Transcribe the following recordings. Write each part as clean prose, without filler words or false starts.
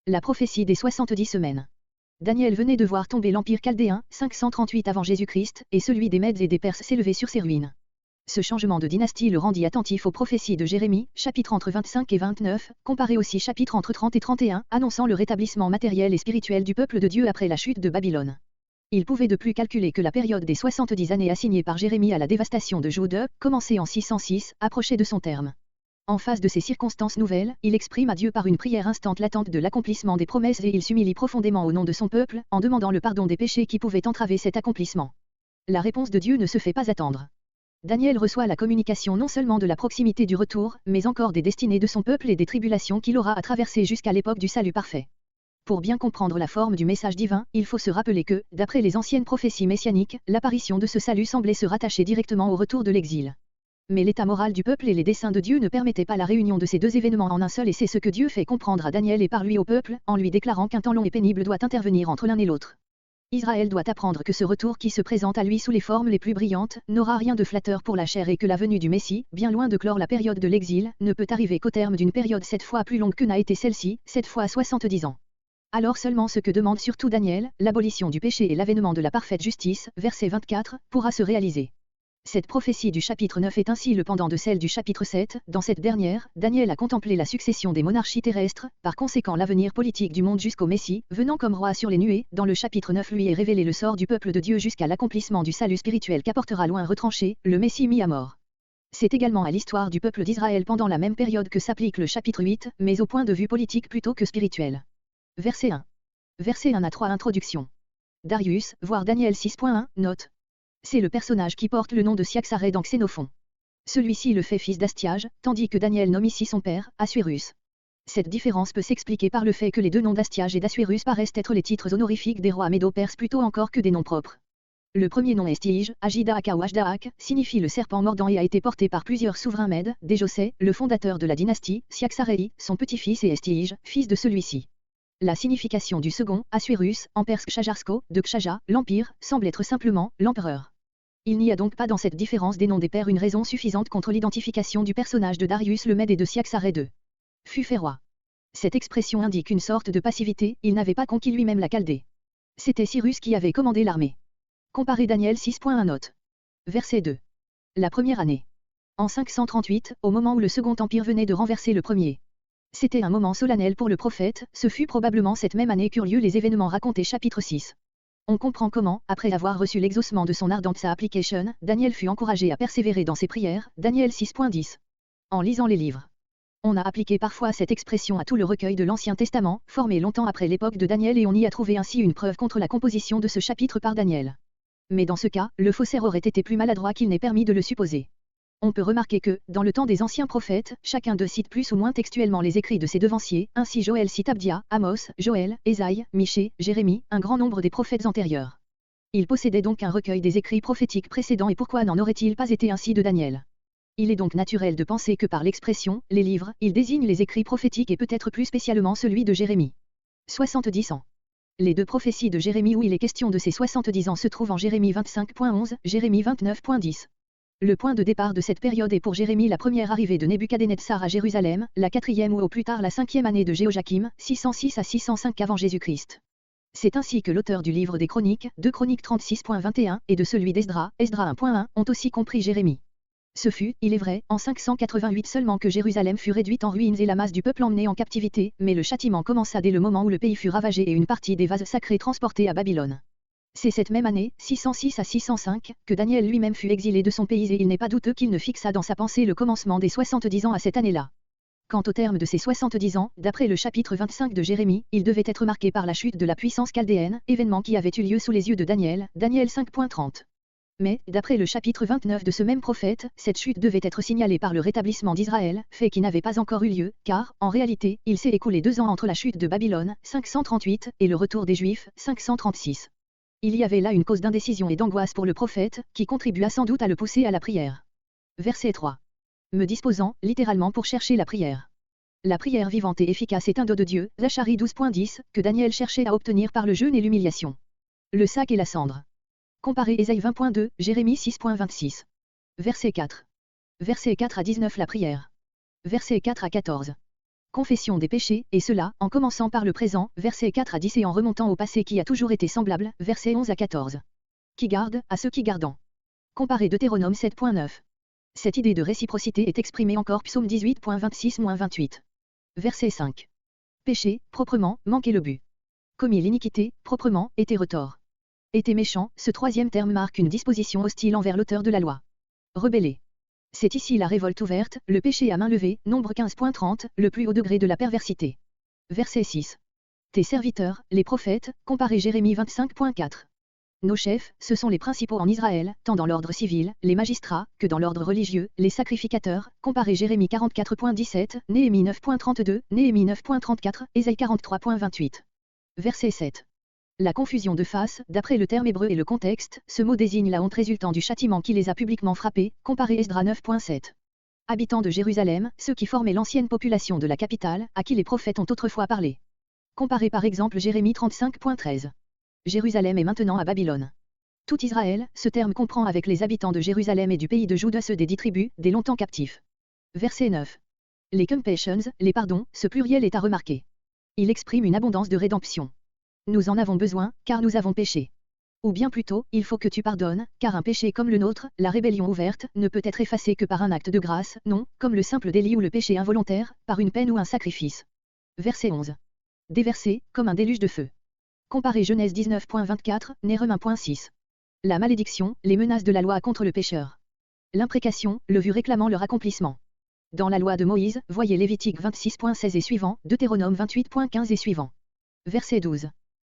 La prophétie des 70 semaines. Daniel venait de voir tomber l'Empire chaldéen, 538 avant Jésus-Christ, et celui des Mèdes et des Perses s'élever sur ses ruines. Ce changement de dynastie le rendit attentif aux prophéties de Jérémie, chapitre entre 25 et 29, comparé aussi chapitre entre 30 et 31, annonçant le rétablissement matériel et spirituel du peuple de Dieu après la chute de Babylone. Il pouvait de plus calculer que la période des 70 années assignée par Jérémie à la dévastation de Juda, commencée en 606, approchait de son terme. En face de ces circonstances nouvelles, il exprime à Dieu par une prière instante l'attente de l'accomplissement des promesses et il s'humilie profondément au nom de son peuple, en demandant le pardon des péchés qui pouvaient entraver cet accomplissement. La réponse de Dieu ne se fait pas attendre. Daniel reçoit la communication non seulement de la proximité du retour, mais encore des destinées de son peuple et des tribulations qu'il aura à traverser jusqu'à l'époque du salut parfait. Pour bien comprendre la forme du message divin, il faut se rappeler que, d'après les anciennes prophéties messianiques, l'apparition de ce salut semblait se rattacher directement au retour de l'exil. Mais l'état moral du peuple et les desseins de Dieu ne permettaient pas la réunion de ces deux événements en un seul et c'est ce que Dieu fait comprendre à Daniel et par lui au peuple, en lui déclarant qu'un temps long et pénible doit intervenir entre l'un et l'autre. Israël doit apprendre que ce retour qui se présente à lui sous les formes les plus brillantes, n'aura rien de flatteur pour la chair et que la venue du Messie, bien loin de clore la période de l'exil, ne peut arriver qu'au terme d'une période 7 fois plus longue que n'a été celle-ci, 7 fois 70 ans. Alors seulement ce que demande surtout Daniel, l'abolition du péché et l'avènement de la parfaite justice, verset 24, pourra se réaliser. Cette prophétie du chapitre 9 est ainsi le pendant de celle du chapitre 7, dans cette dernière, Daniel a contemplé la succession des monarchies terrestres, par conséquent l'avenir politique du monde jusqu'au Messie, venant comme roi sur les nuées, dans le chapitre 9 lui est révélé le sort du peuple de Dieu jusqu'à l'accomplissement du salut spirituel qu'apportera loin retranché, le Messie mis à mort. C'est également à l'histoire du peuple d'Israël pendant la même période que s'applique le chapitre 8, mais au point de vue politique plutôt que spirituel. Verset 1. Verset 1 à 3 Introduction. Darius, voir Daniel 6.1, note. C'est le personnage qui porte le nom de Siaxared en Xénophon. Celui-ci le fait fils d'Astiage, tandis que Daniel nomme ici son père, Assuérus. Cette différence peut s'expliquer par le fait que les deux noms d'Astiage et d'Assuérus paraissent être les titres honorifiques des rois médo-perses plutôt encore que des noms propres. Le premier nom Estige, Ajidaak ou Ajdaak, signifie le serpent mordant et a été porté par plusieurs souverains mèdes, Dejosset, le fondateur de la dynastie, Siaxarei, son petit-fils et Estige, fils de celui-ci. La signification du second, Assuérus, en perse Kshajarsko, de Kshaja, l'empire, semble être simplement l'empereur. Il n'y a donc pas dans cette différence des noms des pères une raison suffisante contre l'identification du personnage de Darius le Mède et de Siaxared II. Fut fait roi. Cette expression indique une sorte de passivité, il n'avait pas conquis lui-même la Chaldée. C'était Cyrus qui avait commandé l'armée. Comparez Daniel 6.1 note. Verset 2. La première année. En 538, au moment où le Second Empire venait de renverser le premier. C'était un moment solennel pour le prophète, ce fut probablement cette même année qu'eurent lieu les événements racontés chapitre 6. On comprend comment, après avoir reçu l'exaucement de son ardente application, Daniel fut encouragé à persévérer dans ses prières, Daniel 6.10. En lisant les livres. On a appliqué parfois cette expression à tout le recueil de l'Ancien Testament, formé longtemps après l'époque de Daniel et on y a trouvé ainsi une preuve contre la composition de ce chapitre par Daniel. Mais dans ce cas, le faussaire aurait été plus maladroit qu'il n'est permis de le supposer. On peut remarquer que, dans le temps des anciens prophètes, chacun d'eux cite plus ou moins textuellement les écrits de ses devanciers, ainsi Joël cite Abdia, Amos, Joël, Ésaïe, Michée, Jérémie, un grand nombre des prophètes antérieurs. Il possédait donc un recueil des écrits prophétiques précédents et pourquoi n'en aurait-il pas été ainsi de Daniel? Il est donc naturel de penser que par l'expression, les livres, il désigne les écrits prophétiques et peut-être plus spécialement celui de Jérémie. 70 ans. Les deux prophéties de Jérémie où il est question de ces 70 ans se trouvent en Jérémie 25.11, Jérémie 29.10. Le point de départ de cette période est pour Jérémie la première arrivée de Nebuchadnezzar à Jérusalem, la quatrième ou au plus tard la cinquième année de Jéhojakim, 606 à 605 avant Jésus-Christ. C'est ainsi que l'auteur du livre des Chroniques, 2 Chroniques 36.21, et de celui d'Esdra, Esdra 1.1, ont aussi compris Jérémie. Ce fut, il est vrai, en 588 seulement que Jérusalem fut réduite en ruines et la masse du peuple emmenée en captivité, mais le châtiment commença dès le moment où le pays fut ravagé et une partie des vases sacrés transportés à Babylone. C'est cette même année, 606 à 605, que Daniel lui-même fut exilé de son pays et il n'est pas douteux qu'il ne fixa dans sa pensée le commencement des 70 ans à cette année-là. Quant au terme de ces 70 ans, d'après le chapitre 25 de Jérémie, il devait être marqué par la chute de la puissance chaldéenne, événement qui avait eu lieu sous les yeux de Daniel, Daniel 5.30. Mais, d'après le chapitre 29 de ce même prophète, cette chute devait être signalée par le rétablissement d'Israël, fait qui n'avait pas encore eu lieu, car, en réalité, il s'est écoulé 2 ans entre la chute de Babylone, 538, et le retour des Juifs, 536. Il y avait là une cause d'indécision et d'angoisse pour le prophète, qui contribua sans doute à le pousser à la prière. Verset 3. Me disposant, littéralement pour chercher la prière. La prière vivante et efficace est un don de Dieu, Zacharie 12.10, que Daniel cherchait à obtenir par le jeûne et l'humiliation. Le sac et la cendre. Comparez Ésaïe 20.2, Jérémie 6.26. Verset 4. Verset 4 à 19 la prière. Verset 4 à 14. Confession des péchés, et cela, en commençant par le présent, versets 4 à 10 et en remontant au passé qui a toujours été semblable, versets 11 à 14. Qui garde, à ceux qui gardent. Comparé Deutéronome 7.9. Cette idée de réciprocité est exprimée encore Psaume 18.26-28. Verset 5. Péché, proprement, manquer le but. Commis l'iniquité, proprement, été retort. Été méchant, ce troisième terme marque une disposition hostile envers l'auteur de la loi. Rebellé. C'est ici la révolte ouverte, le péché à main levée, nombre 15.30, le plus haut degré de la perversité. Verset 6. Tes serviteurs, les prophètes, comparé Jérémie 25.4. Nos chefs, ce sont les principaux en Israël, tant dans l'ordre civil, les magistrats, que dans l'ordre religieux, les sacrificateurs, comparé Jérémie 44.17, Néhémie 9.32, Néhémie 9.34, Ésaïe 43.28. Verset 7. La confusion de face, d'après le terme hébreu et le contexte, ce mot désigne la honte résultant du châtiment qui les a publiquement frappés, comparé Esdras 9.7. Habitants de Jérusalem, ceux qui formaient l'ancienne population de la capitale, à qui les prophètes ont autrefois parlé. Comparé par exemple Jérémie 35.13. Jérusalem est maintenant à Babylone. Tout Israël, ce terme comprend avec les habitants de Jérusalem et du pays de Juda ceux des 10 tribus, des longtemps captifs. Verset 9. Les compassions, les pardons, ce pluriel est à remarquer. Il exprime une abondance de rédemption. Nous en avons besoin, car nous avons péché. Ou bien plutôt, il faut que tu pardonnes, car un péché comme le nôtre, la rébellion ouverte, ne peut être effacé que par un acte de grâce, non, comme le simple délit ou le péché involontaire, par une peine ou un sacrifice. Verset 11. Déversé, comme un déluge de feu. Comparé Genèse 19.24, Nehemie 1.6. La malédiction, les menaces de la loi contre le pécheur. L'imprécation, le vu réclamant leur accomplissement. Dans la loi de Moïse, voyez Lévitique 26.16 et suivant, Deutéronome 28.15 et suivant. Verset 12.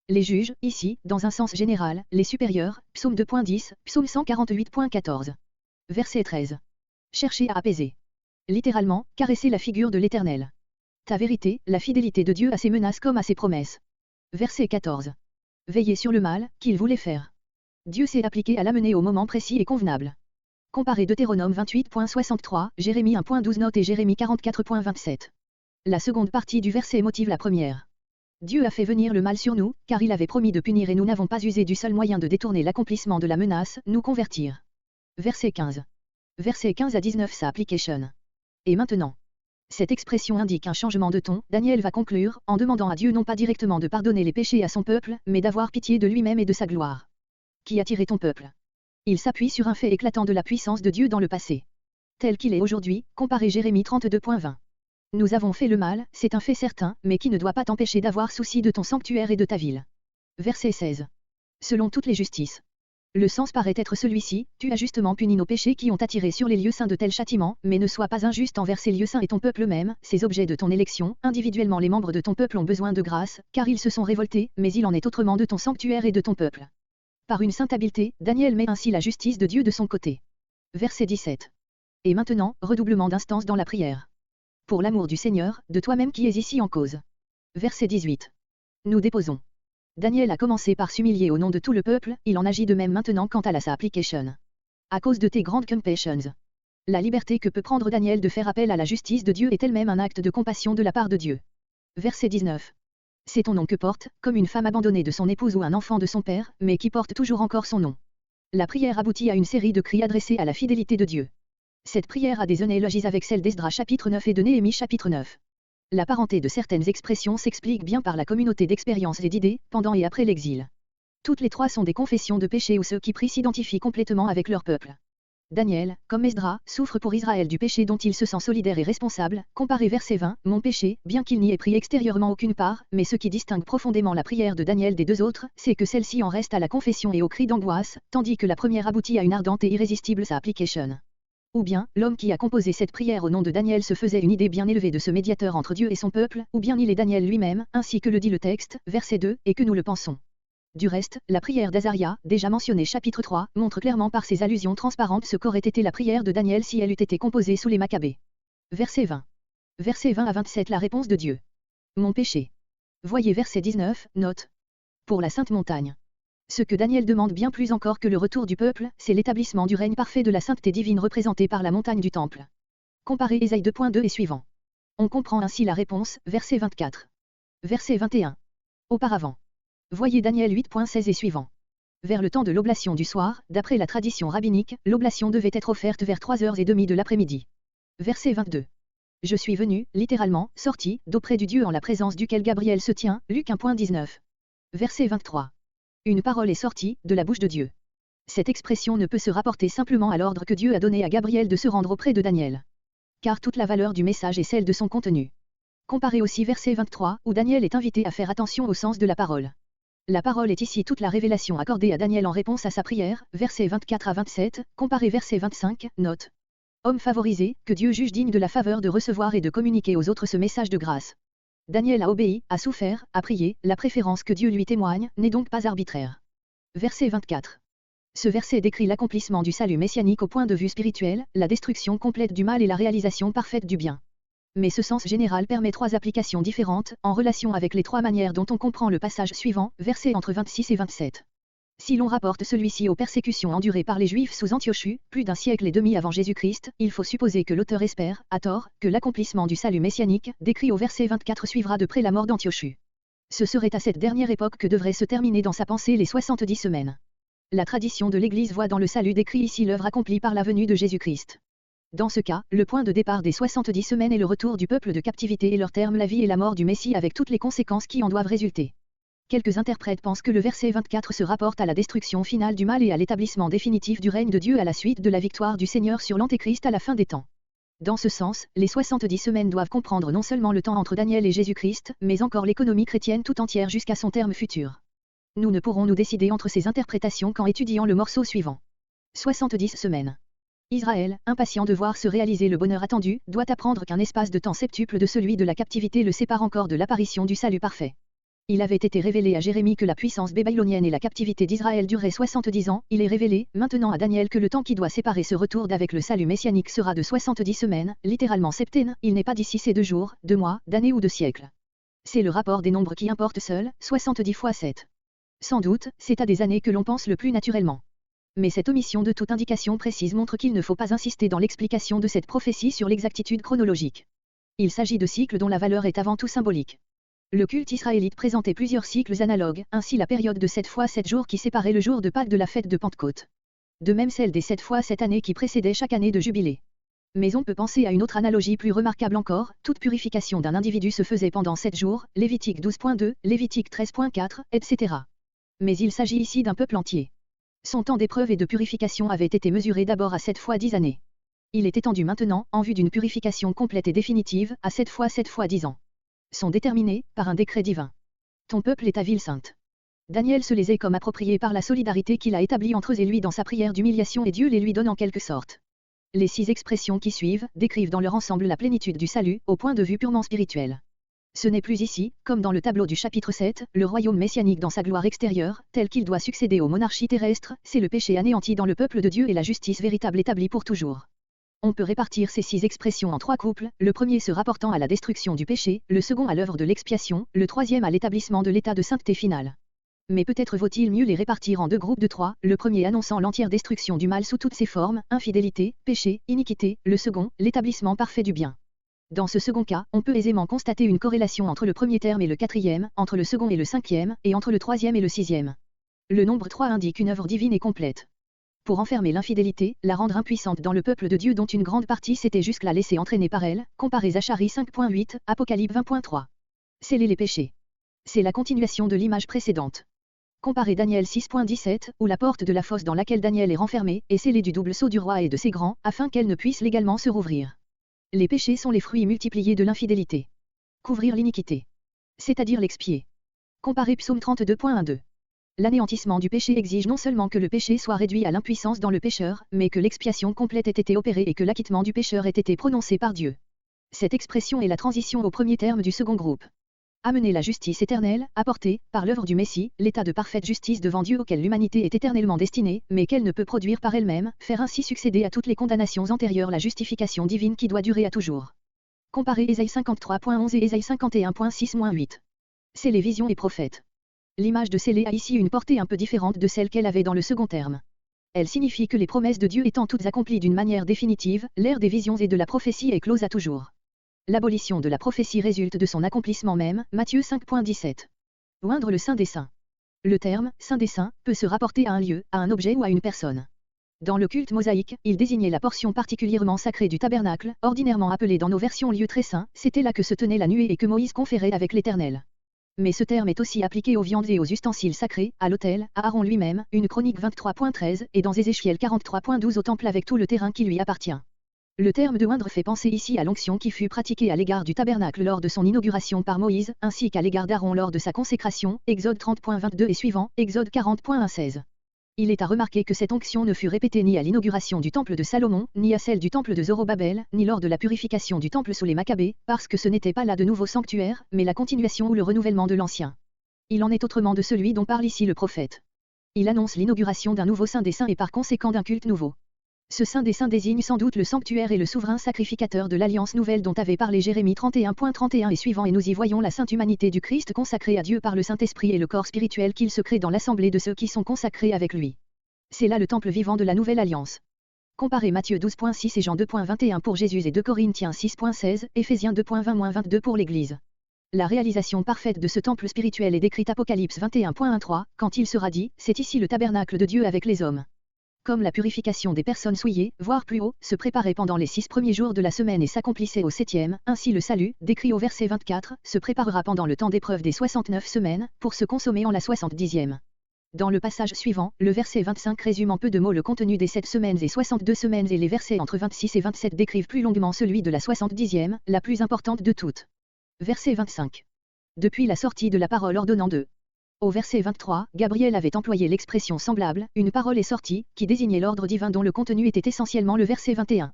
Les juges, ici, dans un sens général, les supérieurs, Psaume 2.10, Psaume 148.14. Verset 13. Chercher à apaiser. Littéralement, caresser la figure de l'Éternel. Ta vérité, la fidélité de Dieu à ses menaces comme à ses promesses. Verset 14. Veiller sur le mal, qu'il voulait faire. Dieu s'est appliqué à l'amener au moment précis et convenable. Comparé Deutéronome 28.63, Jérémie 1.12 note et Jérémie 44.27. La seconde partie du verset motive la première. Dieu a fait venir le mal sur nous, car il avait promis de punir et nous n'avons pas usé du seul moyen de détourner l'accomplissement de la menace, nous convertir. Verset 15. Verset 15 à 19 sa application. Et maintenant. Cette expression indique un changement de ton, Daniel va conclure, en demandant à Dieu non pas directement de pardonner les péchés à son peuple, mais d'avoir pitié de lui-même et de sa gloire. Qui a tiré ton peuple? Il s'appuie sur un fait éclatant de la puissance de Dieu dans le passé. Tel qu'il est aujourd'hui, comparé Jérémie 32.20. Nous avons fait le mal, c'est un fait certain, mais qui ne doit pas t'empêcher d'avoir souci de ton sanctuaire et de ta ville. Verset 16. Selon toutes les justices. Le sens paraît être celui-ci, tu as justement puni nos péchés qui ont attiré sur les lieux saints de tels châtiments, mais ne sois pas injuste envers ces lieux saints et ton peuple même, ces objets de ton élection, individuellement les membres de ton peuple ont besoin de grâce, car ils se sont révoltés, mais il en est autrement de ton sanctuaire et de ton peuple. Par une sainte habileté, Daniel met ainsi la justice de Dieu de son côté. Verset 17. Et maintenant, redoublement d'instance dans la prière. Pour l'amour du Seigneur, de toi-même qui es ici en cause. Verset 18. Nous déposons. Daniel a commencé par s'humilier au nom de tout le peuple, il en agit de même maintenant quant à la sa application. À cause de tes grandes compassions. La liberté que peut prendre Daniel de faire appel à la justice de Dieu est elle-même un acte de compassion de la part de Dieu. Verset 19. C'est ton nom que porte, comme une femme abandonnée de son épouse ou un enfant de son père, mais qui porte toujours encore son nom. La prière aboutit à une série de cris adressés à la fidélité de Dieu. Cette prière a des analogies avec celle d'Esdras chapitre 9 et de Néhémie chapitre 9. La parenté de certaines expressions s'explique bien par la communauté d'expériences et d'idées, pendant et après l'exil. Toutes les trois sont des confessions de péché où ceux qui prient s'identifient complètement avec leur peuple. Daniel, comme Esdras, souffre pour Israël du péché dont il se sent solidaire et responsable, comparé verset 20, mon péché, bien qu'il n'y ait pris extérieurement aucune part, mais ce qui distingue profondément la prière de Daniel des deux autres, c'est que celle-ci en reste à la confession et au cri d'angoisse, tandis que la première aboutit à une ardente et irrésistible sa application. Ou bien, l'homme qui a composé cette prière au nom de Daniel se faisait une idée bien élevée de ce médiateur entre Dieu et son peuple, ou bien il est Daniel lui-même, ainsi que le dit le texte, verset 2, et que nous le pensons. Du reste, la prière d'Azaria, déjà mentionnée chapitre 3, montre clairement par ses allusions transparentes ce qu'aurait été la prière de Daniel si elle eût été composée sous les Maccabées. Verset 20. Verset 20 à 27 la réponse de Dieu. Mon péché. Voyez verset 19, note. Pour la Sainte Montagne. Ce que Daniel demande bien plus encore que le retour du peuple, c'est l'établissement du règne parfait de la sainteté divine représentée par la montagne du Temple. Comparez Ésaïe 2.2 et suivant. On comprend ainsi la réponse, verset 24. Verset 21. Auparavant. Voyez Daniel 8.16 et suivant. Vers le temps de l'oblation du soir, d'après la tradition rabbinique, l'oblation devait être offerte vers 3h30 de l'après-midi. Verset 22. Je suis venu, littéralement, sorti, d'auprès du Dieu en la présence duquel Gabriel se tient, Luc 1.19. Verset 23. Une parole est sortie, de la bouche de Dieu. Cette expression ne peut se rapporter simplement à l'ordre que Dieu a donné à Gabriel de se rendre auprès de Daniel. Car toute la valeur du message est celle de son contenu. Comparez aussi verset 23, où Daniel est invité à faire attention au sens de la parole. La parole est ici toute la révélation accordée à Daniel en réponse à sa prière, versets 24 à 27, comparez verset 25, note. Homme favorisé, que Dieu juge digne de la faveur de recevoir et de communiquer aux autres ce message de grâce. Daniel a obéi, a souffert, a prié, la préférence que Dieu lui témoigne, n'est donc pas arbitraire. Verset 24. Ce verset décrit l'accomplissement du salut messianique au point de vue spirituel, la destruction complète du mal et la réalisation parfaite du bien. Mais ce sens général permet trois applications différentes, en relation avec les trois manières dont on comprend le passage suivant, versets entre 26 et 27. Si l'on rapporte celui-ci aux persécutions endurées par les Juifs sous Antiochus, plus d'un siècle et demi avant Jésus-Christ, il faut supposer que l'auteur espère, à tort, que l'accomplissement du salut messianique, décrit au verset 24 suivra de près la mort d'Antiochus. Ce serait à cette dernière époque que devraient se terminer dans sa pensée les 70 semaines. La tradition de l'Église voit dans le salut décrit ici l'œuvre accomplie par la venue de Jésus-Christ. Dans ce cas, le point de départ des 70 semaines est le retour du peuple de captivité et leur terme la vie et la mort du Messie avec toutes les conséquences qui en doivent résulter. Quelques interprètes pensent que le verset 24 se rapporte à la destruction finale du mal et à l'établissement définitif du règne de Dieu à la suite de la victoire du Seigneur sur l'Antéchrist à la fin des temps. Dans ce sens, les 70 semaines doivent comprendre non seulement le temps entre Daniel et Jésus-Christ, mais encore l'économie chrétienne tout entière jusqu'à son terme futur. Nous ne pourrons nous décider entre ces interprétations qu'en étudiant le morceau suivant. 70 semaines. Israël, impatient de voir se réaliser le bonheur attendu, doit apprendre qu'un espace de temps septuple de celui de la captivité le sépare encore de l'apparition du salut parfait. Il avait été révélé à Jérémie que la puissance babylonienne et la captivité d'Israël dureraient 70 ans, il est révélé, maintenant à Daniel que le temps qui doit séparer ce retour d'avec le salut messianique sera de 70 semaines, littéralement septaine, il n'est pas d'ici c'est 2 jours, 2 mois, d'années ou de siècles. C'est le rapport des nombres qui importe seul, 70 fois 7. Sans doute, c'est à des années que l'on pense le plus naturellement. Mais cette omission de toute indication précise montre qu'il ne faut pas insister dans l'explication de cette prophétie sur l'exactitude chronologique. Il s'agit de cycles dont la valeur est avant tout symbolique. Le culte israélite présentait plusieurs cycles analogues, ainsi la période de 7 fois 7 jours qui séparait le jour de Pâques de la fête de Pentecôte. De même celle des 7 fois 7 années qui précédait chaque année de jubilé. Mais on peut penser à une autre analogie plus remarquable encore, toute purification d'un individu se faisait pendant 7 jours, Lévitique 12.2, Lévitique 13.4, etc. Mais il s'agit ici d'un peuple entier. Son temps d'épreuve et de purification avait été mesuré d'abord à 7 fois 10 années. Il est étendu maintenant, en vue d'une purification complète et définitive, à 7 fois 10 ans. Sont déterminés, par un décret divin. Ton peuple est ta ville sainte. Daniel se les est comme appropriés par la solidarité qu'il a établie entre eux et lui dans sa prière d'humiliation et Dieu les lui donne en quelque sorte. Les 6 expressions qui suivent, décrivent dans leur ensemble la plénitude du salut, au point de vue purement spirituel. Ce n'est plus ici, comme dans le tableau du chapitre 7, le royaume messianique dans sa gloire extérieure, tel qu'il doit succéder aux monarchies terrestres, c'est le péché anéanti dans le peuple de Dieu et la justice véritable établie pour toujours. On peut répartir ces 6 expressions en 3 couples, le premier se rapportant à la destruction du péché, le second à l'œuvre de l'expiation, le troisième à l'établissement de l'état de sainteté finale. Mais peut-être vaut-il mieux les répartir en 2 groupes de 3, le premier annonçant l'entière destruction du mal sous toutes ses formes, infidélité, péché, iniquité, le second, l'établissement parfait du bien. Dans ce second cas, on peut aisément constater une corrélation entre le premier terme et le quatrième, entre le second et le cinquième, et entre le troisième et le sixième. Le nombre 3 indique une œuvre divine et complète. Pour enfermer l'infidélité, la rendre impuissante dans le peuple de Dieu dont une grande partie s'était jusque-là laissée entraîner par elle, comparez Zacharie 5.8, Apocalypse 20.3. Sceller les péchés. C'est la continuation de l'image précédente. Comparez Daniel 6.17, où la porte de la fosse dans laquelle Daniel est renfermé, est scellée du double sceau du roi et de ses grands, afin qu'elle ne puisse légalement se rouvrir. Les péchés sont les fruits multipliés de l'infidélité. Couvrir l'iniquité. C'est-à-dire l'expier. Comparez Psaume 32.1-2. L'anéantissement du péché exige non seulement que le péché soit réduit à l'impuissance dans le pécheur, mais que l'expiation complète ait été opérée et que l'acquittement du pécheur ait été prononcé par Dieu. Cette expression est la transition au premier terme du second groupe. Amener la justice éternelle, apporter, par l'œuvre du Messie, l'état de parfaite justice devant Dieu auquel l'humanité est éternellement destinée, mais qu'elle ne peut produire par elle-même, faire ainsi succéder à toutes les condamnations antérieures la justification divine qui doit durer à toujours. Comparez Ésaïe 53.11 et Ésaïe 51.6-8. C'est les visions et prophètes. L'image de scellé a ici une portée un peu différente de celle qu'elle avait dans le second terme. Elle signifie que les promesses de Dieu étant toutes accomplies d'une manière définitive, l'ère des visions et de la prophétie est close à toujours. L'abolition de la prophétie résulte de son accomplissement même, Matthieu 5.17. Oindre le Saint des Saints. Le terme « Saint des Saints » peut se rapporter à un lieu, à un objet ou à une personne. Dans le culte mosaïque, il désignait la portion particulièrement sacrée du tabernacle, ordinairement appelée dans nos versions lieu très saint, c'était là que se tenait la nuée et que Moïse conférait avec l'Éternel. Mais ce terme est aussi appliqué aux viandes et aux ustensiles sacrés, à l'autel, à Aaron lui-même, une chronique 23.13, et dans Ézéchiel 43.12 au temple avec tout le terrain qui lui appartient. Le terme de oindre fait penser ici à l'onction qui fut pratiquée à l'égard du tabernacle lors de son inauguration par Moïse, ainsi qu'à l'égard d'Aaron lors de sa consécration, Exode 30.22 et suivant, Exode 40.16. Il est à remarquer que cette onction ne fut répétée ni à l'inauguration du temple de Salomon, ni à celle du temple de Zorobabel, ni lors de la purification du temple sous les Maccabées, parce que ce n'était pas là de nouveaux sanctuaires, mais la continuation ou le renouvellement de l'ancien. Il en est autrement de celui dont parle ici le prophète. Il annonce l'inauguration d'un nouveau Saint des Saints et par conséquent d'un culte nouveau. Ce Saint des Saints désigne sans doute le sanctuaire et le souverain sacrificateur de l'Alliance nouvelle dont avait parlé Jérémie 31.31 et suivant, et nous y voyons la sainte humanité du Christ consacrée à Dieu par le Saint-Esprit et le corps spirituel qu'il se crée dans l'assemblée de ceux qui sont consacrés avec lui. C'est là le temple vivant de la nouvelle alliance. Comparez Matthieu 12.6 et Jean 2.21 pour Jésus et 2 Corinthiens 6.16, Éphésiens 2.20-22 pour l'Église. La réalisation parfaite de ce temple spirituel est décrite Apocalypse 21.13, quand il sera dit, c'est ici le tabernacle de Dieu avec les hommes. Comme la purification des personnes souillées, voire plus haut, se préparait pendant les 6 premiers jours de la semaine et s'accomplissait au 7e, ainsi le salut, décrit au verset 24, se préparera pendant le temps d'épreuve des 69 semaines, pour se consommer en la 70e. Dans le passage suivant, le verset 25 résume en peu de mots le contenu des 7 semaines et 62 semaines et les versets entre 26 et 27 décrivent plus longuement celui de la 70e, la plus importante de toutes. Verset 25. Depuis la sortie de la parole ordonnant de. Au verset 23, Gabriel avait employé l'expression semblable, une parole est sortie, qui désignait l'ordre divin dont le contenu était essentiellement le verset 21.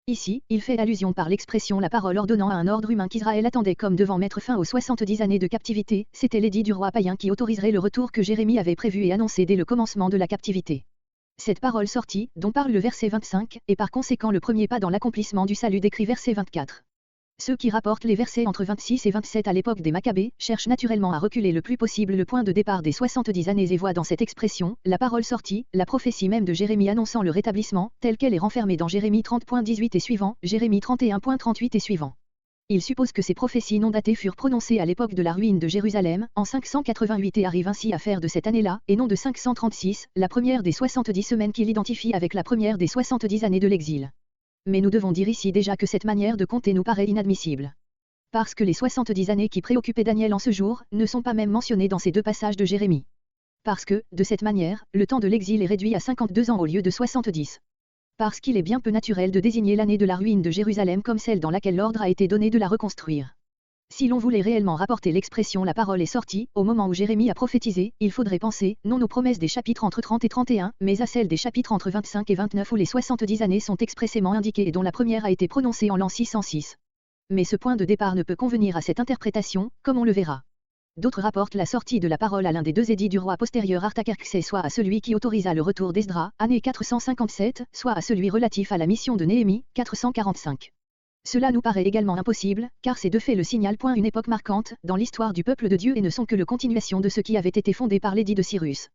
Ici, il fait allusion par l'expression la parole ordonnant à un ordre humain qu'Israël attendait comme devant mettre fin aux 70 années de captivité, c'était l'édit du roi païen qui autoriserait le retour que Jérémie avait prévu et annoncé dès le commencement de la captivité. Cette parole sortie, dont parle le verset 25, est par conséquent le premier pas dans l'accomplissement du salut décrit verset 24. Ceux qui rapportent les versets entre 26 et 27 à l'époque des Maccabées cherchent naturellement à reculer le plus possible le point de départ des 70 années et voient dans cette expression, la parole sortie, la prophétie même de Jérémie annonçant le rétablissement, telle qu'elle est renfermée dans Jérémie 30.18 et suivant, Jérémie 31.38 et suivant. Il suppose que ces prophéties non datées furent prononcées à l'époque de la ruine de Jérusalem, en 588 et arrivent ainsi à faire de cette année-là, et non de 536, la première des 70 semaines qu'il identifie avec la première des 70 années de l'exil. Mais nous devons dire ici déjà que cette manière de compter nous paraît inadmissible. Parce que les 70 années qui préoccupaient Daniel en ce jour, ne sont pas même mentionnées dans ces deux passages de Jérémie. Parce que, de cette manière, le temps de l'exil est réduit à 52 ans au lieu de 70. Parce qu'il est bien peu naturel de désigner l'année de la ruine de Jérusalem comme celle dans laquelle l'ordre a été donné de la reconstruire. Si l'on voulait réellement rapporter l'expression la parole est sortie, au moment où Jérémie a prophétisé, il faudrait penser, non aux promesses des chapitres entre 30 et 31, mais à celles des chapitres entre 25 et 29 où les 70 années sont expressément indiquées et dont la première a été prononcée en l'an 606. Mais ce point de départ ne peut convenir à cette interprétation, comme on le verra. D'autres rapportent la sortie de la parole à l'un des deux édits du roi postérieur Artaxerxès, soit à celui qui autorisa le retour d'Esdras, année 457, soit à celui relatif à la mission de Néhémie, 445. Cela nous paraît également impossible, car ces deux faits le signalent point une époque marquante dans l'histoire du peuple de Dieu et ne sont que le continuation de ce qui avait été fondé par l'édit de Cyrus.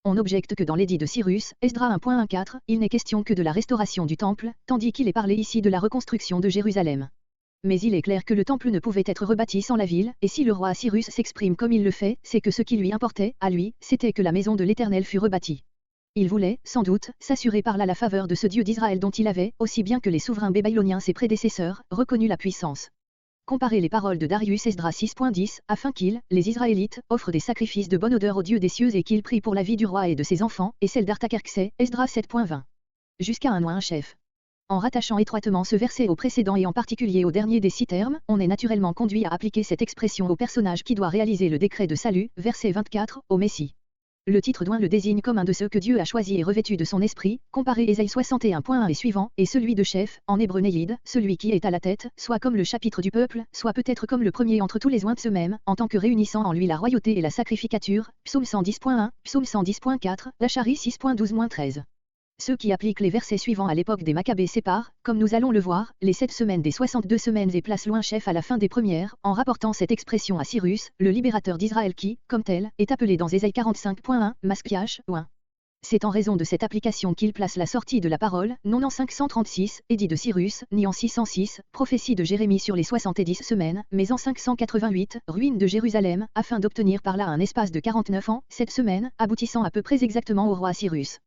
On objecte que dans l'édit de Cyrus, Esdras 1.14, il n'est question que de la restauration du temple, tandis qu'il est parlé ici de la reconstruction de Jérusalem. Mais il est clair que le temple ne pouvait être rebâti sans la ville, et si le roi Cyrus s'exprime comme il le fait, c'est que ce qui lui importait, à lui, c'était que la maison de l'Éternel fût rebâtie. Il voulait, sans doute, s'assurer par là la faveur de ce Dieu d'Israël dont il avait, aussi bien que les souverains babyloniens ses prédécesseurs, reconnu la puissance. Comparez les paroles de Darius Esdras 6.10, afin qu'ils, les Israélites, offrent des sacrifices de bonne odeur au Dieu des cieux et qu'ils prient pour la vie du roi et de ses enfants, et celle d'Artaxerxès, Esdras 7.20. Jusqu'à un chef. En rattachant étroitement ce verset au précédent et en particulier au dernier des 6 termes, on est naturellement conduit à appliquer cette expression au personnage qui doit réaliser le décret de salut, verset 24, au Messie. Le titre d'Oin le désigne comme un de ceux que Dieu a choisi et revêtu de son esprit, comparé Ésaïe 61.1 et suivant, et celui de chef, en hébreu Néïd, celui qui est à la tête, soit comme le chapitre du peuple, soit peut-être comme le premier entre tous les oints de ce même, en tant que réunissant en lui la royauté et la sacrificature, psaume 110.1, psaume 110.4, Zacharie 6.12-13. Ceux qui appliquent les versets suivants à l'époque des Maccabées séparent, comme nous allons le voir, les 7 semaines des 62 semaines et placent loin chef à la fin des premières, en rapportant cette expression à Cyrus, le libérateur d'Israël qui, comme tel, est appelé dans Ésaïe 45.1, Maskiach, ouin. C'est en raison de cette application qu'il place la sortie de la parole, non en 536, édit de Cyrus, ni en 606, prophétie de Jérémie sur les 70 semaines, mais en 588, ruine de Jérusalem, afin d'obtenir par là un espace de 49 ans, 7 semaines, aboutissant à peu près exactement au roi Cyrus.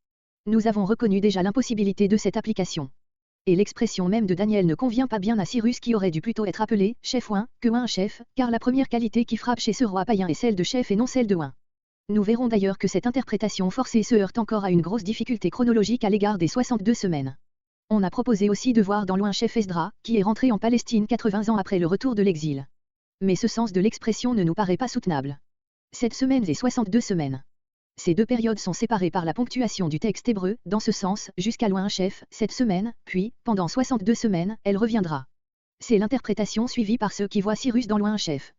Nous avons reconnu déjà l'impossibilité de cette application. Et l'expression même de Daniel ne convient pas bien à Cyrus qui aurait dû plutôt être appelé chef ouin que ouin chef, car la première qualité qui frappe chez ce roi païen est celle de chef et non celle de ouin. Nous verrons d'ailleurs que cette interprétation forcée se heurte encore à une grosse difficulté chronologique à l'égard des 62 semaines. On a proposé aussi de voir dans l'ouin chef Esdras, qui est rentré en Palestine 80 ans après le retour de l'exil. Mais ce sens de l'expression ne nous paraît pas soutenable. 7 semaines et 62 semaines. Ces deux périodes sont séparées par la ponctuation du texte hébreu, dans ce sens, jusqu'à l'ouin chef, 7 semaines, puis, pendant 62 semaines, elle reviendra. C'est l'interprétation suivie par ceux qui voient Cyrus dans l'ouin chef.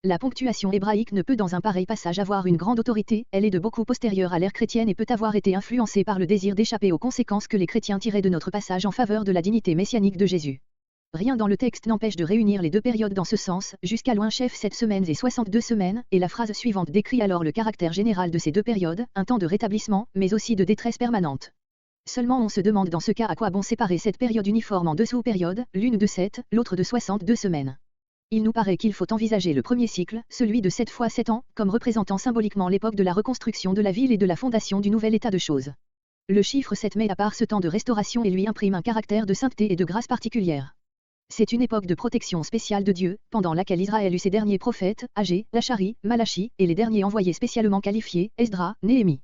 La ponctuation hébraïque ne peut dans un pareil passage avoir une grande autorité, elle est de beaucoup postérieure à l'ère chrétienne et peut avoir été influencée par le désir d'échapper aux conséquences que les chrétiens tiraient de notre passage en faveur de la dignité messianique de Jésus. Rien dans le texte n'empêche de réunir les deux périodes dans ce sens, jusqu'à l'ouin chef 7 semaines et 62 semaines, et la phrase suivante décrit alors le caractère général de ces deux périodes, un temps de rétablissement, mais aussi de détresse permanente. Seulement on se demande dans ce cas à quoi bon séparer cette période uniforme en deux sous-périodes, l'une de 7, l'autre de 62 semaines. Il nous paraît qu'il faut envisager le premier cycle, celui de 7 fois 7 ans, comme représentant symboliquement l'époque de la reconstruction de la ville et de la fondation du nouvel état de choses. Le chiffre 7 met à part ce temps de restauration et lui imprime un caractère de sainteté et de grâce particulière. C'est une époque de protection spéciale de Dieu, pendant laquelle Israël eut ses derniers prophètes, Agé, Lachari, Malachi, et les derniers envoyés spécialement qualifiés, Esdras, Néhémie.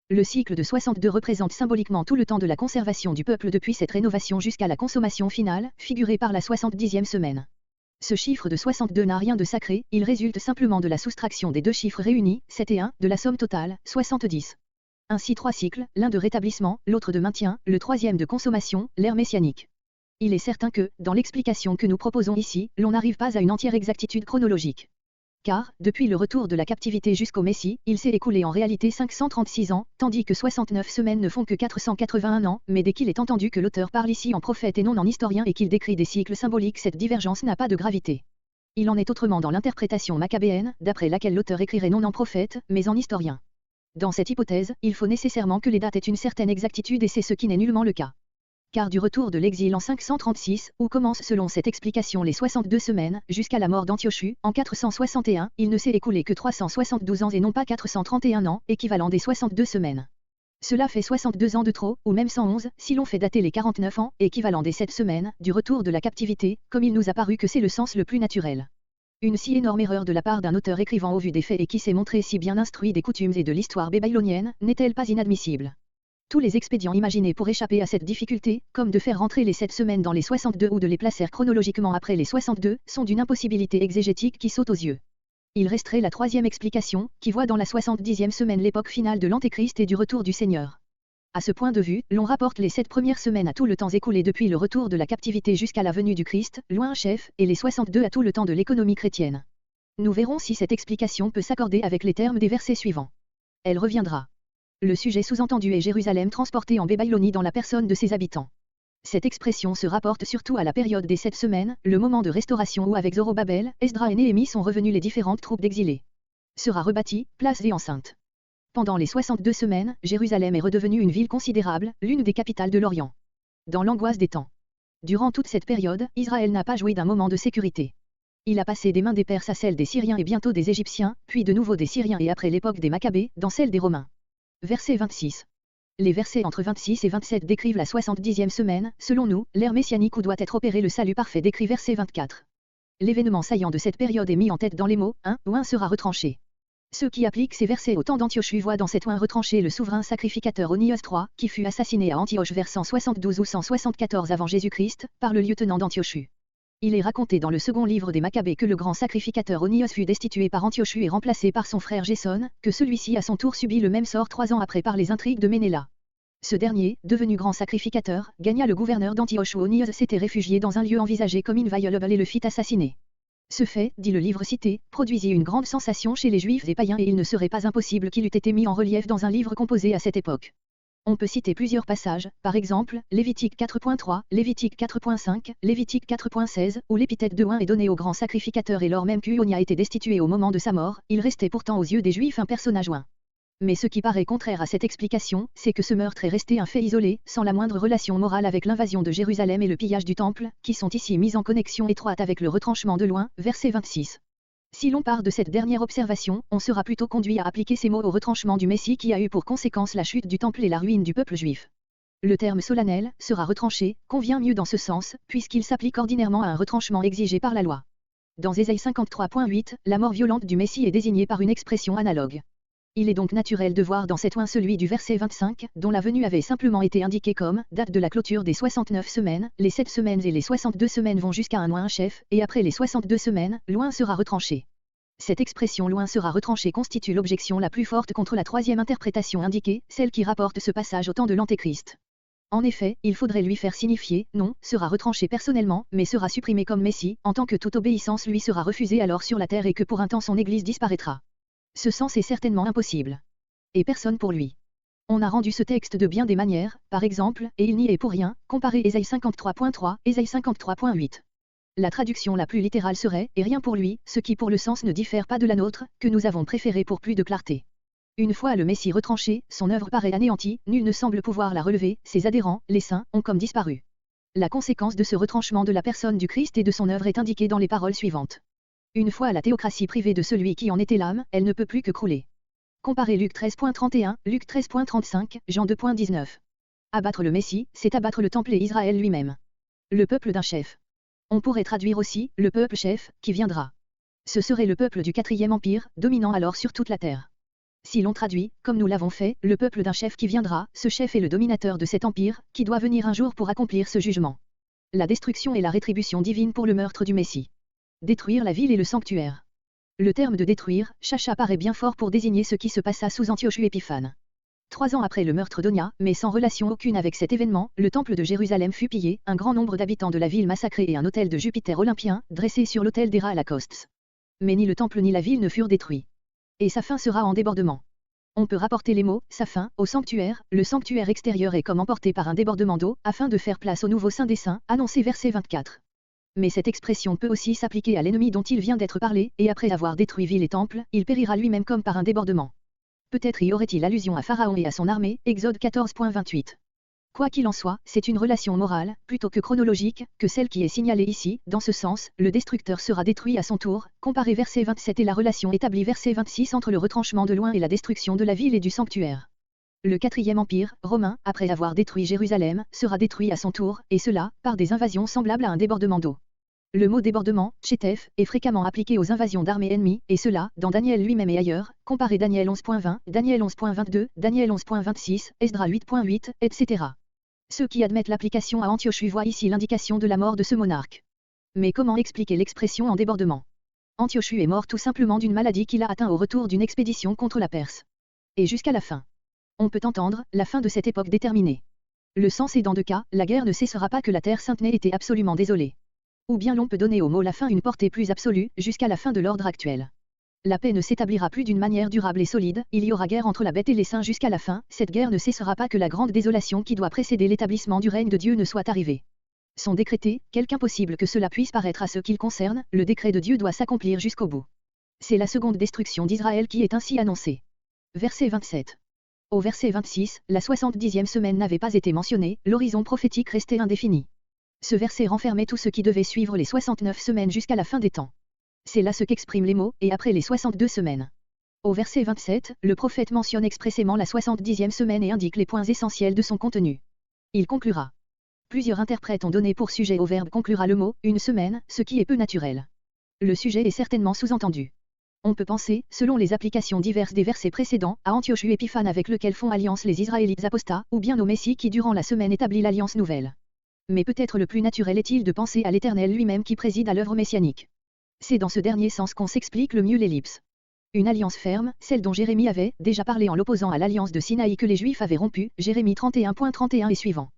Le cycle de 62 représente symboliquement tout le temps de la conservation du peuple depuis cette rénovation jusqu'à la consommation finale, figurée par la 70e semaine. Ce chiffre de 62 n'a rien de sacré, il résulte simplement de la soustraction des deux chiffres réunis, 7 et 1, de la somme totale, 70. Ainsi trois cycles, l'un de rétablissement, l'autre de maintien, le troisième de consommation, l'ère messianique. Il est certain que, dans l'explication que nous proposons ici, l'on n'arrive pas à une entière exactitude chronologique. Car, depuis le retour de la captivité jusqu'au Messie, il s'est écoulé en réalité 536 ans, tandis que 69 semaines ne font que 481 ans, mais dès qu'il est entendu que l'auteur parle ici en prophète et non en historien et qu'il décrit des cycles symboliques, cette divergence n'a pas de gravité. Il en est autrement dans l'interprétation maccabéenne, d'après laquelle l'auteur écrirait non en prophète, mais en historien. Dans cette hypothèse, il faut nécessairement que les dates aient une certaine exactitude et c'est ce qui n'est nullement le cas. Car du retour de l'exil en 536, où commencent selon cette explication les 62 semaines, jusqu'à la mort d'Antiochus, en 461, il ne s'est écoulé que 372 ans et non pas 431 ans, équivalent des 62 semaines. Cela fait 62 ans de trop, ou même 111, si l'on fait dater les 49 ans, équivalent des 7 semaines, du retour de la captivité, comme il nous a paru que c'est le sens le plus naturel. Une si énorme erreur de la part d'un auteur écrivant au vu des faits et qui s'est montré si bien instruit des coutumes et de l'histoire babylonienne, n'est-elle pas inadmissible ? Tous les expédients imaginés pour échapper à cette difficulté, comme de faire rentrer les 7 semaines dans les 62 ou de les placer chronologiquement après les 62, sont d'une impossibilité exégétique qui saute aux yeux. Il resterait la troisième explication, qui voit dans la 70e semaine l'époque finale de l'Antéchrist et du retour du Seigneur. À ce point de vue, l'on rapporte les 7 premières semaines à tout le temps écoulé depuis le retour de la captivité jusqu'à la venue du Christ, loin chef, et les 62 à tout le temps de l'économie chrétienne. Nous verrons si cette explication peut s'accorder avec les termes des versets suivants. Elle reviendra. Le sujet sous-entendu est Jérusalem transportée en Babylonie dans la personne de ses habitants. Cette expression se rapporte surtout à la période des 7 semaines, le moment de restauration où avec Zorobabel, Esdras et Néhémie sont revenus les différentes troupes d'exilés. Sera rebâtie, place et enceinte. Pendant les 62 semaines, Jérusalem est redevenue une ville considérable, l'une des capitales de l'Orient. Dans l'angoisse des temps. Durant toute cette période, Israël n'a pas joui d'un moment de sécurité. Il a passé des mains des Perses à celles des Syriens et bientôt des Égyptiens, puis de nouveau des Syriens et après l'époque des Maccabées, dans celle des Romains. Verset 26. Les versets entre 26 et 27 décrivent la 70e semaine, selon nous, l'ère messianique où doit être opéré le salut parfait décrit verset 24. L'événement saillant de cette période est mis en tête dans les mots, ouin sera retranché. Ceux qui appliquent ces versets au temps d'Antiochus voient dans cet ouin retranché le souverain sacrificateur Onios III, qui fut assassiné à Antioche vers 172 ou 174 avant Jésus-Christ, par le lieutenant d'Antiochus. Il est raconté dans le second livre des Maccabées que le grand sacrificateur Onios fut destitué par Antiochus et remplacé par son frère Gésone, que celui-ci à son tour subit le même sort 3 ans après par les intrigues de Ménéla. Ce dernier, devenu grand sacrificateur, gagna le gouverneur d'Antioche où Onios s'était réfugié dans un lieu envisagé comme inviolable et le fit assassiner. Ce fait, dit le livre cité, produisit une grande sensation chez les Juifs et païens et il ne serait pas impossible qu'il eût été mis en relief dans un livre composé à cette époque. On peut citer plusieurs passages, par exemple, Lévitique 4.3, Lévitique 4.5, Lévitique 4.16, où l'épithète de oint est donnée au grand sacrificateur et lors même qu'Uonia a été destitué au moment de sa mort, il restait pourtant aux yeux des Juifs un personnage oint. Mais ce qui paraît contraire à cette explication, c'est que ce meurtre est resté un fait isolé, sans la moindre relation morale avec l'invasion de Jérusalem et le pillage du temple, qui sont ici mis en connexion étroite avec le retranchement de loin, verset 26. Si l'on part de cette dernière observation, on sera plutôt conduit à appliquer ces mots au retranchement du Messie qui a eu pour conséquence la chute du temple et la ruine du peuple juif. Le terme solennel, sera retranché, convient mieux dans ce sens, puisqu'il s'applique ordinairement à un retranchement exigé par la loi. Dans Ésaïe 53.8, la mort violente du Messie est désignée par une expression analogue. Il est donc naturel de voir dans cet oint celui du verset 25, dont la venue avait simplement été indiquée comme date de la clôture des 69 semaines, les 7 semaines et les 62 semaines vont jusqu'à un oint chef, et après les 62 semaines, l'oint sera retranché. Cette expression loin sera retranché constitue l'objection la plus forte contre la troisième interprétation indiquée, celle qui rapporte ce passage au temps de l'Antéchrist. En effet, il faudrait lui faire signifier, non, sera retranché personnellement, mais sera supprimé comme Messie, en tant que toute obéissance lui sera refusée alors sur la terre et que pour un temps son Église disparaîtra. Ce sens est certainement impossible. Et personne pour lui. On a rendu ce texte de bien des manières, par exemple, et il n'y est pour rien, comparez Ésaïe 53.3, Ésaïe 53.8. La traduction la plus littérale serait « et rien pour lui », ce qui pour le sens ne diffère pas de la nôtre, que nous avons préféré pour plus de clarté. Une fois le Messie retranché, son œuvre paraît anéantie, nul ne semble pouvoir la relever, ses adhérents, les saints, ont comme disparu. La conséquence de ce retranchement de la personne du Christ et de son œuvre est indiquée dans les paroles suivantes. Une fois la théocratie privée de celui qui en était l'âme, elle ne peut plus que crouler. Comparez Luc 13.31, Luc 13.35, Jean 2.19. Abattre le Messie, c'est abattre le temple et Israël lui-même. Le peuple d'un chef. On pourrait traduire aussi, le peuple chef, qui viendra. Ce serait le peuple du 4e empire, dominant alors sur toute la terre. Si l'on traduit, comme nous l'avons fait, le peuple d'un chef qui viendra, ce chef est le dominateur de cet empire, qui doit venir un jour pour accomplir ce jugement. La destruction est la rétribution divine pour le meurtre du Messie. Détruire la ville et le sanctuaire. Le terme de détruire, chacha paraît bien fort pour désigner ce qui se passa sous Antioche Épiphane. 3 ans après le meurtre d'Onia, mais sans relation aucune avec cet événement, le temple de Jérusalem fut pillé, un grand nombre d'habitants de la ville massacrés et un autel de Jupiter olympien, dressé sur l'autel d'Héra à Lacoste. Mais ni le temple ni la ville ne furent détruits. Et sa fin sera en débordement. On peut rapporter les mots « sa fin » au sanctuaire, le sanctuaire extérieur est comme emporté par un débordement d'eau, afin de faire place au nouveau Saint des Saints, annoncé verset 24. Mais cette expression peut aussi s'appliquer à l'ennemi dont il vient d'être parlé, et après avoir détruit ville et temple, il périra lui-même comme par un débordement. Peut-être y aurait-il allusion à Pharaon et à son armée, Exode 14.28. Quoi qu'il en soit, c'est une relation morale, plutôt que chronologique, que celle qui est signalée ici. Dans ce sens, le destructeur sera détruit à son tour, comparez verset 27 et la relation établie verset 26 entre le retranchement de loin et la destruction de la ville et du sanctuaire. Le 4e empire, romain, après avoir détruit Jérusalem, sera détruit à son tour, et cela, par des invasions semblables à un débordement d'eau. Le mot débordement, tchétef, est fréquemment appliqué aux invasions d'armées ennemies, et cela, dans Daniel lui-même et ailleurs, comparez Daniel 11.20, Daniel 11.22, Daniel 11.26, Esdra 8.8, etc. Ceux qui admettent l'application à Antioche voient ici l'indication de la mort de ce monarque. Mais comment expliquer l'expression en débordement? Antioche est mort tout simplement d'une maladie qu'il a atteint au retour d'une expédition contre la Perse. Et jusqu'à la fin. On peut entendre, la fin de cette époque déterminée. Le sens est dans 2 cas, la guerre ne cessera pas que la terre sainte n'ait été absolument désolée. Ou bien l'on peut donner au mot la fin une portée plus absolue, jusqu'à la fin de l'ordre actuel. La paix ne s'établira plus d'une manière durable et solide, il y aura guerre entre la bête et les saints jusqu'à la fin, cette guerre ne cessera pas que la grande désolation qui doit précéder l'établissement du règne de Dieu ne soit arrivée. Sont décrétés, quelque impossible que cela puisse paraître à ceux qu'il concerne, le décret de Dieu doit s'accomplir jusqu'au bout. C'est la seconde destruction d'Israël qui est ainsi annoncée. Verset 27. Au verset 26, la 70e semaine n'avait pas été mentionnée, l'horizon prophétique restait indéfini. Ce verset renfermait tout ce qui devait suivre les 69 semaines jusqu'à la fin des temps. C'est là ce qu'expriment les mots, et après les 62 semaines. Au verset 27, le prophète mentionne expressément la 70e semaine et indique les points essentiels de son contenu. Il conclura. Plusieurs interprètes ont donné pour sujet au verbe conclura le mot, une semaine, ce qui est peu naturel. Le sujet est certainement sous-entendu. On peut penser, selon les applications diverses des versets précédents, à Antioche Épiphane avec lequel font alliance les Israélites apostats, ou bien au Messie qui durant la semaine établit l'alliance nouvelle. Mais peut-être le plus naturel est-il de penser à l'Éternel lui-même qui préside à l'œuvre messianique. C'est dans ce dernier sens qu'on s'explique le mieux l'ellipse. Une alliance ferme, celle dont Jérémie avait déjà parlé en l'opposant à l'alliance de Sinaï que les Juifs avaient rompue, Jérémie 31.31 et suivant.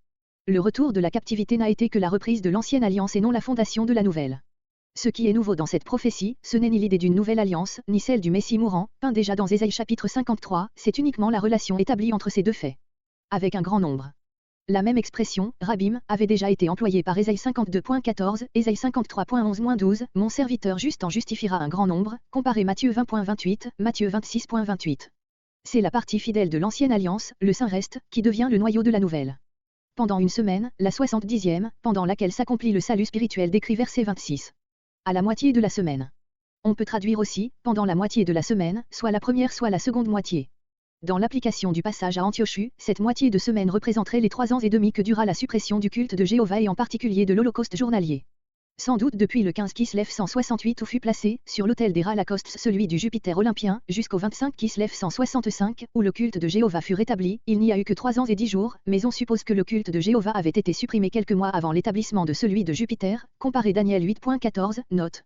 Le retour de la captivité n'a été que la reprise de l'ancienne alliance et non la fondation de la nouvelle. Ce qui est nouveau dans cette prophétie, ce n'est ni l'idée d'une nouvelle alliance, ni celle du Messie mourant, peint déjà dans Ésaïe chapitre 53, c'est uniquement la relation établie entre ces deux faits. Avec un grand nombre. La même expression, Rabim, avait déjà été employée par Ésaïe 52.14, Ésaïe 53.11-12, mon serviteur juste en justifiera un grand nombre, comparez Matthieu 20.28, Matthieu 26.28. C'est la partie fidèle de l'ancienne alliance, le saint reste, qui devient le noyau de la nouvelle. Pendant une semaine, la 70e, pendant laquelle s'accomplit le salut spirituel décrit verset 26. À la moitié de la semaine. On peut traduire aussi, pendant la moitié de la semaine, soit la première soit la seconde moitié. Dans l'application du passage à Antiochus, cette moitié de semaine représenterait les 3 ans et demi que dura la suppression du culte de Jéhovah et en particulier de l'Holocauste journalier. Sans doute depuis le 15 Kislev 168 où fut placé, sur l'autel des Ralakostes celui du Jupiter olympien, jusqu'au 25 Kislev 165, où le culte de Jéhovah fut rétabli, il n'y a eu que 3 ans et 10 jours, mais on suppose que le culte de Jéhovah avait été supprimé quelques mois avant l'établissement de celui de Jupiter, comparé Daniel 8.14, note.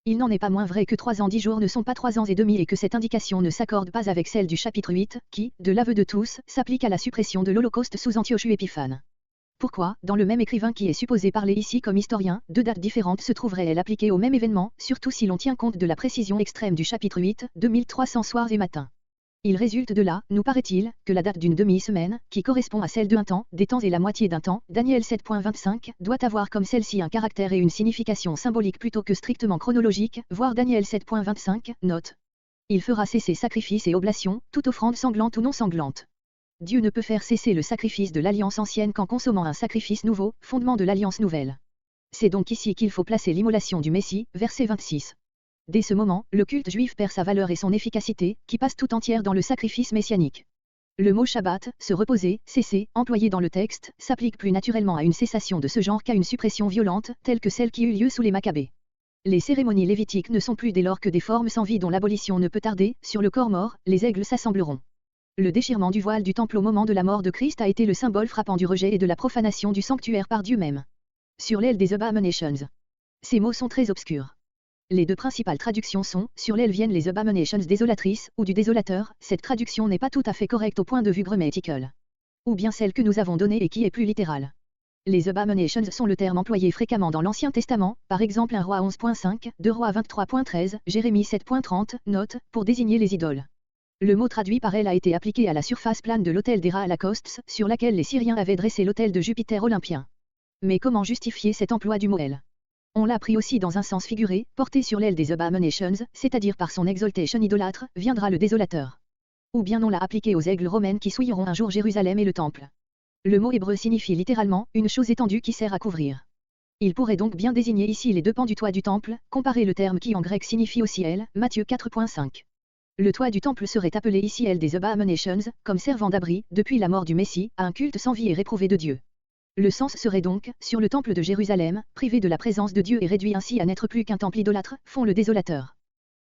Il n'en est pas moins vrai que 3 ans 10 jours ne sont pas 3 ans et demi et que cette indication ne s'accorde pas avec celle du chapitre 8, qui, de l'aveu de tous, s'applique à la suppression de l'Holocauste sous Antiochus Épiphane. Pourquoi, dans le même écrivain qui est supposé parler ici comme historien, 2 dates différentes se trouveraient-elles appliquées au même événement, surtout si l'on tient compte de la précision extrême du chapitre 8, 2300 soirs et matins. Il résulte de là, nous paraît-il, que la date d'une demi-semaine, qui correspond à celle d'un temps, des temps et la moitié d'un temps, Daniel 7.25, doit avoir comme celle-ci un caractère et une signification symbolique plutôt que strictement chronologique, voire Daniel 7.25, note. Il fera cesser sacrifices et oblations, toute offrande sanglante ou non sanglante. Dieu ne peut faire cesser le sacrifice de l'alliance ancienne qu'en consommant un sacrifice nouveau, fondement de l'alliance nouvelle. C'est donc ici qu'il faut placer l'immolation du Messie, verset 26. Dès ce moment, le culte juif perd sa valeur et son efficacité, qui passe tout entière dans le sacrifice messianique. Le mot Shabbat, se reposer, cesser, employé dans le texte, s'applique plus naturellement à une cessation de ce genre qu'à une suppression violente, telle que celle qui eut lieu sous les Maccabées. Les cérémonies lévitiques ne sont plus dès lors que des formes sans vie dont l'abolition ne peut tarder, sur le corps mort, les aigles s'assembleront. Le déchirement du voile du temple au moment de la mort de Christ a été le symbole frappant du rejet et de la profanation du sanctuaire par Dieu même. Sur l'aile des abominations. Ces mots sont très obscurs. Les 2 principales traductions sont, sur l'aile viennent les abominations désolatrices, ou du désolateur, cette traduction n'est pas tout à fait correcte au point de vue grammatical. Ou bien celle que nous avons donnée et qui est plus littérale. Les abominations sont le terme employé fréquemment dans l'Ancien Testament, par exemple 1 Roi 11.5, 2 Rois 23.13, Jérémie 7.30, note, pour désigner les idoles. Le mot traduit par elle a été appliqué à la surface plane de l'autel des Ra'alakostes, sur laquelle les Syriens avaient dressé l'autel de Jupiter olympien. Mais comment justifier cet emploi du mot elle? On l'a pris aussi dans un sens figuré, porté sur l'aile des abominations, c'est-à-dire par son exaltation idolâtre, viendra le désolateur. Ou bien on l'a appliqué aux aigles romaines qui souilleront un jour Jérusalem et le temple. Le mot hébreu signifie littéralement, une chose étendue qui sert à couvrir. Il pourrait donc bien désigner ici les 2 pans du toit du temple, comparer le terme qui en grec signifie aussi elle, Matthieu 4.5. Le toit du temple serait appelé ici elle des abominations, comme servant d'abri, depuis la mort du Messie, à un culte sans vie et réprouvé de Dieu. Le sens serait donc, sur le temple de Jérusalem, privé de la présence de Dieu et réduit ainsi à n'être plus qu'un temple idolâtre, font le désolateur.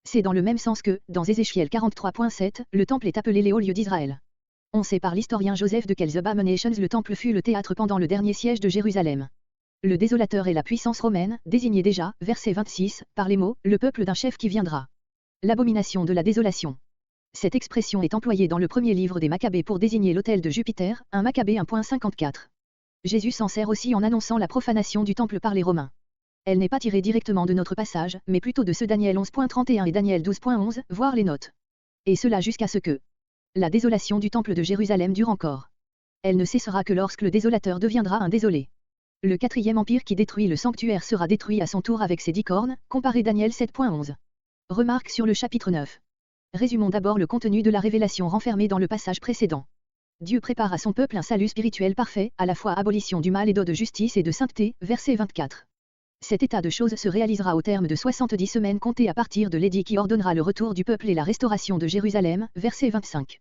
C'est dans le même sens que, dans Ézéchiel 43.7, le temple est appelé les hauts lieux d'Israël. On sait par l'historien Joseph de quelles abominations le temple fut le théâtre pendant le dernier siège de Jérusalem. Le désolateur est la puissance romaine, désignée déjà, verset 26, par les mots, le peuple d'un chef qui viendra. L'abomination de la désolation. Cette expression est employée dans le premier livre des Maccabées pour désigner l'autel de Jupiter, 1 Maccabée 1.54. Jésus s'en sert aussi en annonçant la profanation du temple par les Romains. Elle n'est pas tirée directement de notre passage, mais plutôt de ceux Daniel 11.31 et Daniel 12.11, voire les notes. Et cela jusqu'à ce que la désolation du temple de Jérusalem dure encore. Elle ne cessera que lorsque le désolateur deviendra un désolé. Le 4e empire qui détruit le sanctuaire sera détruit à son tour avec ses 10 cornes, comparé Daniel 7.11. Remarque sur le chapitre 9. Résumons d'abord le contenu de la révélation renfermée dans le passage précédent. Dieu prépare à son peuple un salut spirituel parfait, à la fois abolition du mal et don de justice et de sainteté, verset 24. Cet état de choses se réalisera au terme de 70 semaines comptées à partir de l'édit qui ordonnera le retour du peuple et la restauration de Jérusalem, verset 25.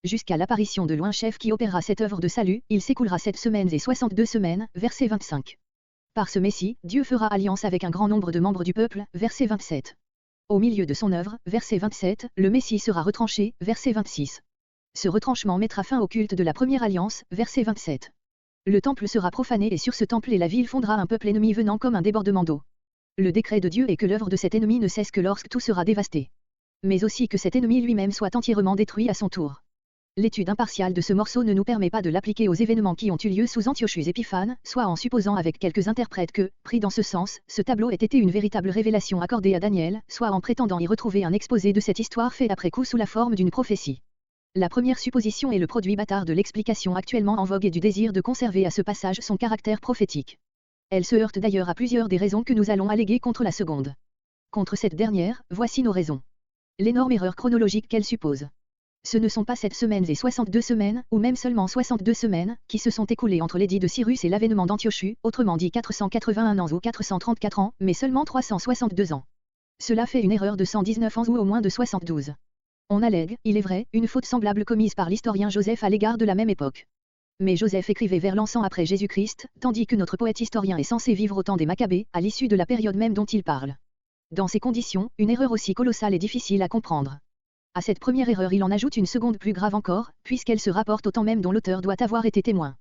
Jusqu'à l'apparition de l'Oint-Chef qui opérera cette œuvre de salut, il s'écoulera 7 semaines et 62 semaines, verset 25. Par ce Messie, Dieu fera alliance avec un grand nombre de membres du peuple, verset 27. Au milieu de son œuvre, verset 27, le Messie sera retranché, verset 26. Ce retranchement mettra fin au culte de la première alliance, verset 27. Le temple sera profané et sur ce temple et la ville fondera un peuple ennemi venant comme un débordement d'eau. Le décret de Dieu est que l'œuvre de cet ennemi ne cesse que lorsque tout sera dévasté. Mais aussi que cet ennemi lui-même soit entièrement détruit à son tour. L'étude impartiale de ce morceau ne nous permet pas de l'appliquer aux événements qui ont eu lieu sous Antiochus Épiphane, soit en supposant avec quelques interprètes que, pris dans ce sens, ce tableau ait été une véritable révélation accordée à Daniel, soit en prétendant y retrouver un exposé de cette histoire fait après coup sous la forme d'une prophétie. La première supposition est le produit bâtard de l'explication actuellement en vogue et du désir de conserver à ce passage son caractère prophétique. Elle se heurte d'ailleurs à plusieurs des raisons que nous allons alléguer contre la seconde. Contre cette dernière, voici nos raisons. L'énorme erreur chronologique qu'elle suppose. Ce ne sont pas 7 semaines et 62 semaines, ou même seulement 62 semaines, qui se sont écoulées entre l'édit de Cyrus et l'avènement d'Antiochus, autrement dit 481 ans ou 434 ans, mais seulement 362 ans. Cela fait une erreur de 119 ans ou au moins de 72. On allègue, il est vrai, une faute semblable commise par l'historien Joseph à l'égard de la même époque. Mais Joseph écrivait vers l'an 100 après Jésus-Christ, tandis que notre poète historien est censé vivre au temps des Maccabées, à l'issue de la période même dont il parle. Dans ces conditions, une erreur aussi colossale est difficile à comprendre. À cette première erreur il en ajoute une seconde plus grave encore, puisqu'elle se rapporte au temps même dont l'auteur doit avoir été témoin.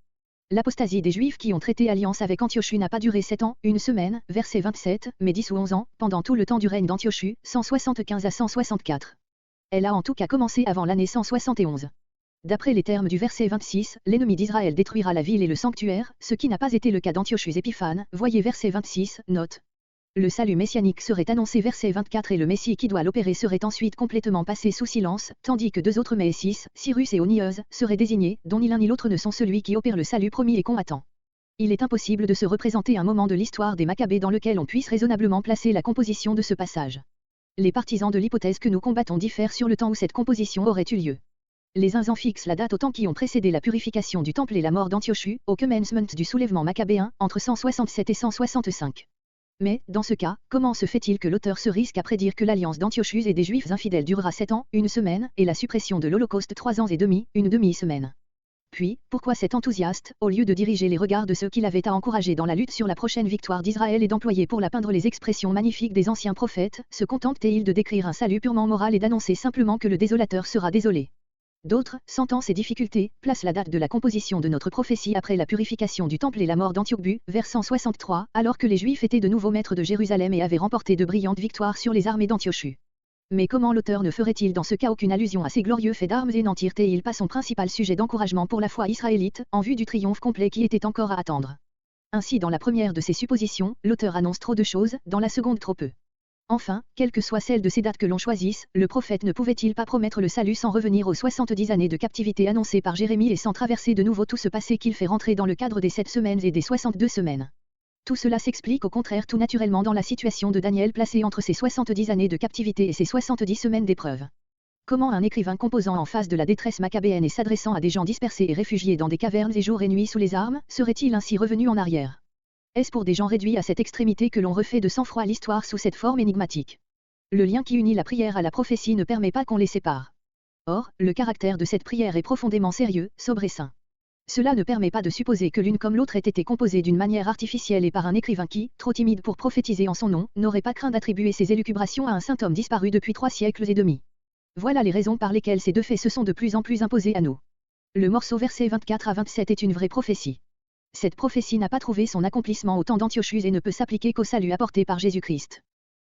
L'apostasie des Juifs qui ont traité alliance avec Antiochus n'a pas duré 7 ans, une semaine, verset 27, mais 10 ou 11 ans, pendant tout le temps du règne d'Antiochus, 175 à 164. Elle a en tout cas commencé avant l'année 171. D'après les termes du verset 26, l'ennemi d'Israël détruira la ville et le sanctuaire, ce qui n'a pas été le cas d'Antiochus Épiphane, voyez verset 26, note. Le salut messianique serait annoncé verset 24 et le Messie qui doit l'opérer serait ensuite complètement passé sous silence, tandis que deux autres Messis, Cyrus et Onias, seraient désignés, dont ni l'un ni l'autre ne sont celui qui opère le salut promis et qu'on attend. Il est impossible de se représenter un moment de l'histoire des Maccabées dans lequel on puisse raisonnablement placer la composition de ce passage. Les partisans de l'hypothèse que nous combattons diffèrent sur le temps où cette composition aurait eu lieu. Les uns en fixent la date aux temps qui ont précédé la purification du temple et la mort d'Antiochus, au commencement du soulèvement maccabéen, entre 167 et 165. Mais, dans ce cas, comment se fait-il que l'auteur se risque à prédire que l'alliance d'Antiochus et des Juifs infidèles durera 7 ans, une semaine, et la suppression de l'Holocauste 3 ans et demi, une demi-semaine? Puis, pourquoi cet enthousiaste, au lieu de diriger les regards de ceux qui l'avaient à encourager dans la lutte sur la prochaine victoire d'Israël et d'employer pour la peindre les expressions magnifiques des anciens prophètes, se contente-t-il de décrire un salut purement moral et d'annoncer simplement que le désolateur sera désolé? D'autres, sentant ces difficultés, placent la date de la composition de notre prophétie après la purification du temple et la mort d'Antiochus, vers 163, alors que les Juifs étaient de nouveau maîtres de Jérusalem et avaient remporté de brillantes victoires sur les armées d'Antiochus. Mais comment l'auteur ne ferait-il dans ce cas aucune allusion à ces glorieux faits d'armes et n'en tirerait-il pas son principal sujet d'encouragement pour la foi israélite, en vue du triomphe complet qui était encore à attendre? Ainsi dans la première de ces suppositions, l'auteur annonce trop de choses, dans la seconde trop peu. Enfin, quelle que soit celle de ces dates que l'on choisisse, le prophète ne pouvait-il pas promettre le salut sans revenir aux 70 années de captivité annoncées par Jérémie et sans traverser de nouveau tout ce passé qu'il fait rentrer dans le cadre des 7 semaines et des 62 semaines? Tout cela s'explique au contraire tout naturellement dans la situation de Daniel placé entre ses 70 années de captivité et ses 70 semaines d'épreuve. Comment un écrivain composant en face de la détresse maccabéenne et s'adressant à des gens dispersés et réfugiés dans des cavernes et jour et nuit sous les armes, serait-il ainsi revenu en arrière? Est-ce pour des gens réduits à cette extrémité que l'on refait de sang-froid l'histoire sous cette forme énigmatique? Le lien qui unit la prière à la prophétie ne permet pas qu'on les sépare. Or, le caractère de cette prière est profondément sérieux, sobre et saint. Cela ne permet pas de supposer que l'une comme l'autre ait été composée d'une manière artificielle et par un écrivain qui, trop timide pour prophétiser en son nom, n'aurait pas craint d'attribuer ses élucubrations à un saint homme disparu depuis 3 siècles et demi. Voilà les raisons par lesquelles ces deux faits se sont de plus en plus imposés à nous. Le morceau versets 24 à 27 est une vraie prophétie. Cette prophétie n'a pas trouvé son accomplissement au temps d'Antiochus et ne peut s'appliquer qu'au salut apporté par Jésus-Christ.